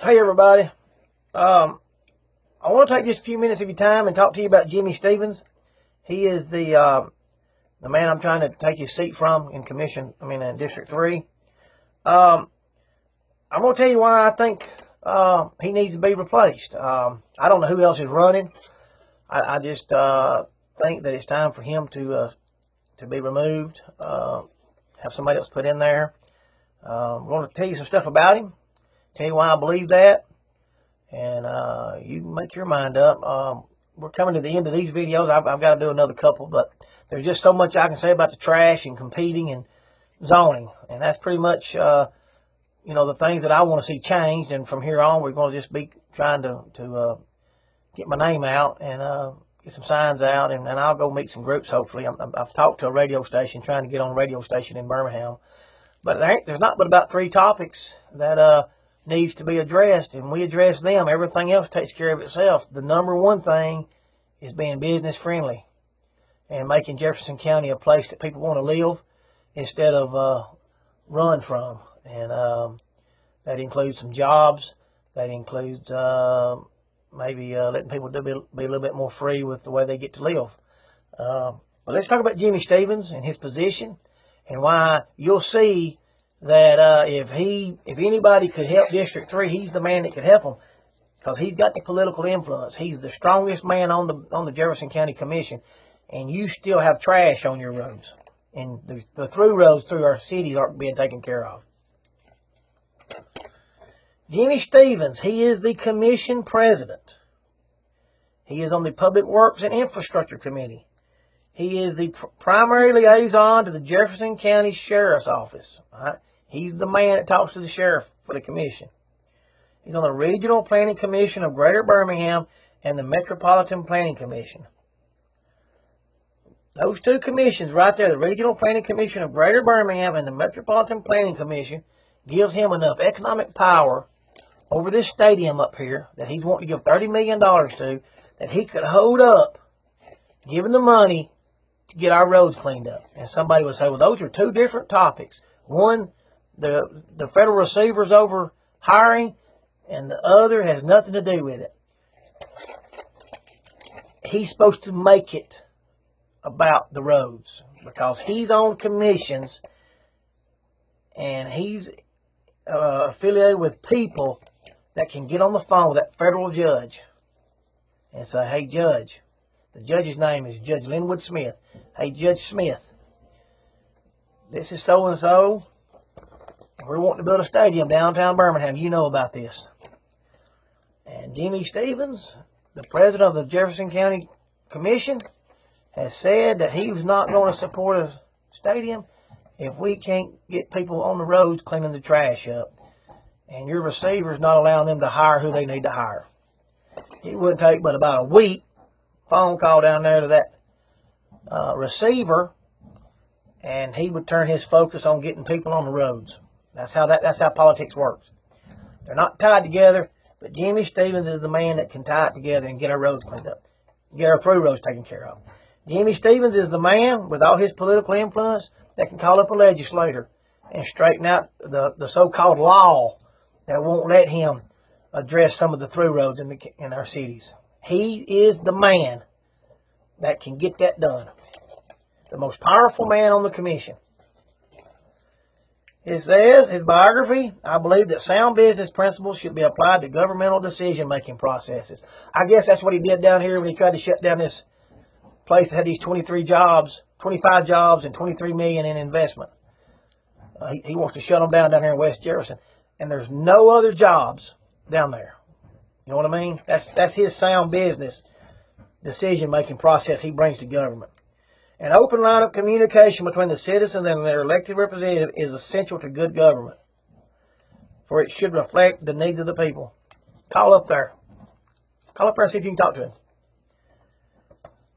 Hey everybody, I want to take just a few minutes of your time and talk to you about Jimmy Stevens. He is the man I'm trying to take his seat from in in District 3. I'm going to tell you why I think he needs to be replaced. I don't know who else is running. I just think that it's time for him to be removed, have somebody else put in there. I'm going to tell you some stuff about him. Tell you why I believe that, and you can make your mind up. We're coming to the end of these videos. I've got to do another couple, but there's just so much I can say about the trash and competing and zoning, and that's pretty much the things that I want to see changed. And from here on, we're going to just be trying to get my name out and get some signs out, and I'll go meet some groups. Hopefully, I've talked to a radio station, trying to get on a radio station in Birmingham, but there's not but about 3 topics that needs to be addressed, and we address them. Everything else takes care of itself. The number one thing is being business friendly and making Jefferson County a place that people want to live instead of run from. And that includes some jobs. That includes maybe letting people be a little bit more free with the way they get to live. But let's talk about Jimmy Stevens and his position, and why you'll see that if anybody could help District 3, he's the man that could help them, because he's got the political influence. He's the strongest man on the Jefferson County Commission, and you still have trash on your roads, and the through roads through our cities aren't being taken care of. Jimmy Stevens, he is the commission president. He is on the Public Works and Infrastructure Committee. He is the primary liaison to the Jefferson County Sheriff's Office. All right? He's the man that talks to the sheriff for the commission. He's on the Regional Planning Commission of Greater Birmingham and the Metropolitan Planning Commission. Those 2 commissions right there, the Regional Planning Commission of Greater Birmingham and the Metropolitan Planning Commission, gives him enough economic power over this stadium up here that he's wanting to give $30 million to, that he could hold up, giving the money to get our roads cleaned up. And somebody would say, well, those are 2 different topics. One, the federal receiver's over hiring, and the other has nothing to do with it. He's supposed to make it about the roads, because he's on commissions, and he's affiliated with people that can get on the phone with that federal judge and say, hey, Judge, the judge's name is Judge Linwood Smith. Hey, Judge Smith, this is so-and-so. We're wanting to build a stadium downtown Birmingham. You know about this. And Jimmy Stevens, the president of the Jefferson County Commission, has said that he's not going to support a stadium if we can't get people on the roads cleaning the trash up. And your receiver's not allowing them to hire who they need to hire. It wouldn't take but about a week, phone call down there to that receiver, and he would turn his focus on getting people on the roads. That's how politics works. They're not tied together, but Jimmy Stevens is the man that can tie it together and get our roads cleaned up, get our through roads taken care of. Jimmy Stevens is the man with all his political influence that can call up a legislator and straighten out the so-called law that won't let him address some of the through roads in our cities. He is the man that can get that done. The most powerful man on the commission. It says, his biography, I believe that sound business principles should be applied to governmental decision-making processes. I guess that's what he did down here when he tried to shut down this place that had these 25 jobs, and $23 million in investment. He wants to shut them down here in West Jefferson. And there's no other jobs down there. You know what I mean? That's his sound business decision-making process he brings to government. An open line of communication between the citizens and their elected representative is essential to good government, for it should reflect the needs of the people. Call up there. Call up there and see if you can talk to him.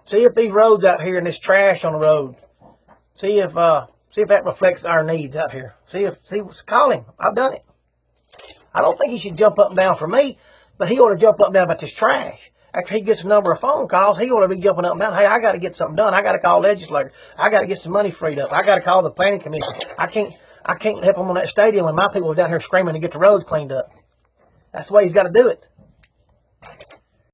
See if these roads out here and this trash on the road, see if that reflects our needs out here. Call him. I've done it. I don't think he should jump up and down for me, but he ought to jump up and down about this trash. After he gets a number of phone calls, he ought to be jumping up and down. Hey, I got to get something done. I got to call legislators. I got to get some money freed up. I got to call the planning commission. I can't help them on that stadium when my people are down here screaming to get the roads cleaned up. That's the way he's got to do it.